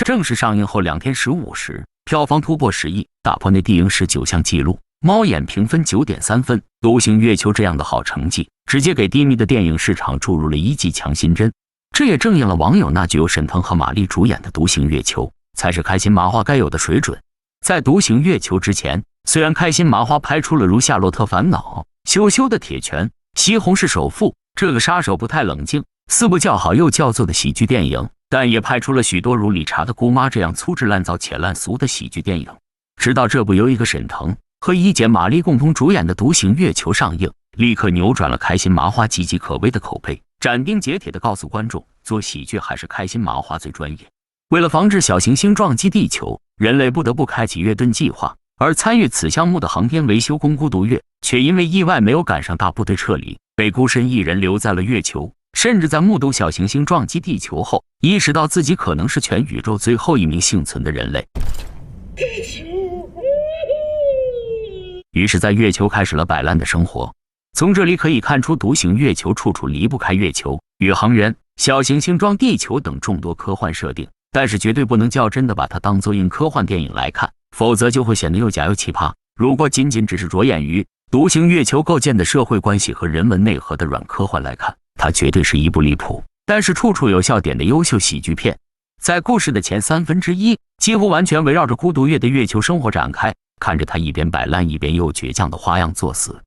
正式上映后2天15时，票房突破10亿，打破内地影史9项纪录。猫眼评分9.3分，《独行月球》这样的好成绩，直接给低迷的电影市场注入了一剂强心针。这也正应了网友那句由沈腾和马丽主演的《独行月球》才是开心麻花该有的水准。在《独行月球》之前，虽然开心麻花拍出了如《夏洛特烦恼》、羞羞的铁拳、西红柿首富这个杀手不太冷静、4部叫好又叫座的喜剧电影，但也拍出了许多如理查的姑妈这样粗制滥造且烂俗的喜剧电影。直到这部由一个沈腾和一姐马丽共同主演的《独行月球》上映，立刻扭转了开心麻花岌岌可危的口碑，斩钉截铁地告诉观众，做喜剧还是开心麻花最专业。为了防止小行星撞击地球，人类不得不开启月盾计划，而参与此项目的航天维修工孤独月却因为意外没有赶上大部队撤离，被孤身一人留在了月球，甚至在目睹小行星撞击地球后，意识到自己可能是全宇宙最后一名幸存的人类。于是在月球开始了摆烂的生活。从这里可以看出，独行月球处处离不开月球、宇航员、小行星撞地球等众多科幻设定，但是绝对不能较真的把它当作硬科幻电影来看，否则就会显得又假又奇葩。如果仅仅只是着眼于独行月球构建的社会关系和人文内核的软科幻来看，它绝对是一部离谱但是处处有笑点的优秀喜剧片。在故事的前1/3，几乎完全围绕着孤独月的月球生活展开，看着他一边摆烂一边又倔强的花样作死，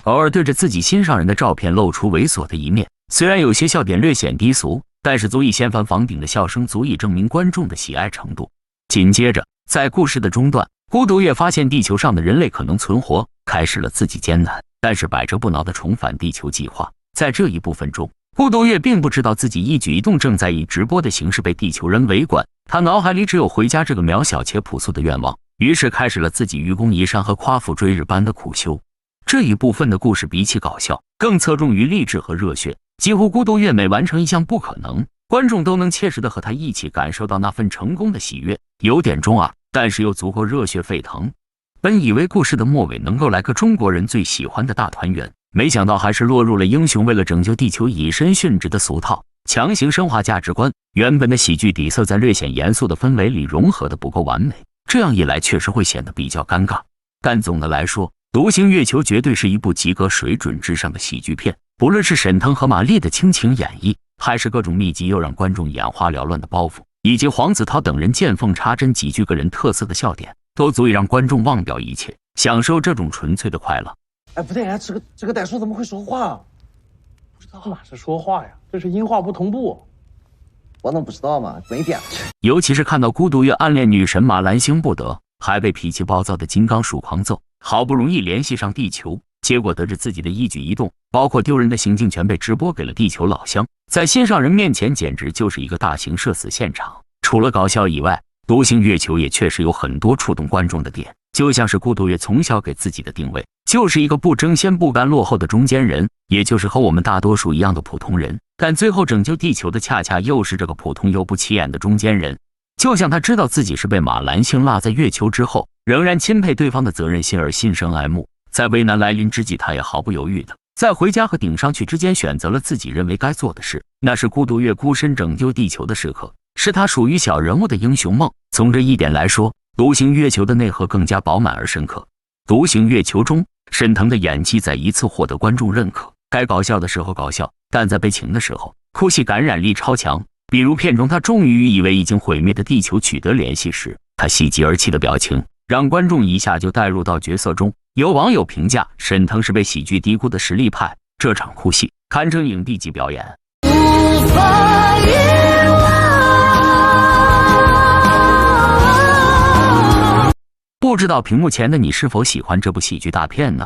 偶尔对着自己心上人的照片露出猥琐的一面，虽然有些笑点略显低俗，但是足以掀翻房顶的笑声足以证明观众的喜爱程度。紧接着在故事的中段，孤独月发现地球上的人类可能存活，开始了自己艰难但是百折不挠的重返地球计划。在这一部分中，孤独月并不知道自己一举一动正在以直播的形式被地球人围观，他脑海里只有回家这个渺小且朴素的愿望，于是开始了自己愚公移山和夸父追日般的苦修。这一部分的故事比起搞笑，更侧重于励志和热血，几乎孤独月每完成一项不可能，观众都能切实的和他一起感受到那份成功的喜悦，有点中二，但是又足够热血沸腾。本以为故事的末尾能够来个中国人最喜欢的大团圆，没想到还是落入了英雄为了拯救地球以身殉职的俗套，强行升华价值观。原本的喜剧底色在略显严肃的氛围里融合的不够完美，这样一来确实会显得比较尴尬。但总的来说，独行月球绝对是一部及格水准之上的喜剧片，不论是沈腾和马丽的倾情演绎，还是各种密集又让观众眼花缭乱的包袱，以及黄子韬等人见缝插针几句个人特色的笑点，都足以让观众忘掉一切，享受这种纯粹的快乐。哎，不对，这个傣叔怎么会说话？不知道哪是说话呀？这是音画不同步。我能不知道吗？没变。尤其是看到孤独月暗恋女神马兰星不得，还被脾气暴躁的金刚鼠狂揍，好不容易联系上地球，结果得知自己的一举一动，包括丢人的行径全被直播给了地球老乡，在心上人面前简直就是一个大型社死现场。除了搞笑以外，独行月球也确实有很多触动观众的点，就像是孤独月从小给自己的定位就是一个不争先不甘落后的中间人，也就是和我们大多数一样的普通人，但最后拯救地球的恰恰又是这个普通又不起眼的中间人。就像他知道自己是被马兰星落在月球之后，仍然钦佩对方的责任心而心生爱慕，在危难来临之际，他也毫不犹豫的在回家和顶上去之间选择了自己认为该做的事，那是孤独月孤身拯救地球的时刻，是他属于小人物的英雄梦。从这一点来说，独行月球的内核更加饱满而深刻。独行月球中，沈腾的演技再一次获得观众认可，该搞笑的时候搞笑，但在悲情的时候，哭戏感染力超强。比如片中他终于与以为已经毁灭的地球取得联系时，他喜极而泣的表情，让观众一下就带入到角色中。有网友评价，沈腾是被喜剧低估的实力派，这场哭戏堪称影帝级表演。无法遗忘。不知道屏幕前的你是否喜欢这部喜剧大片呢？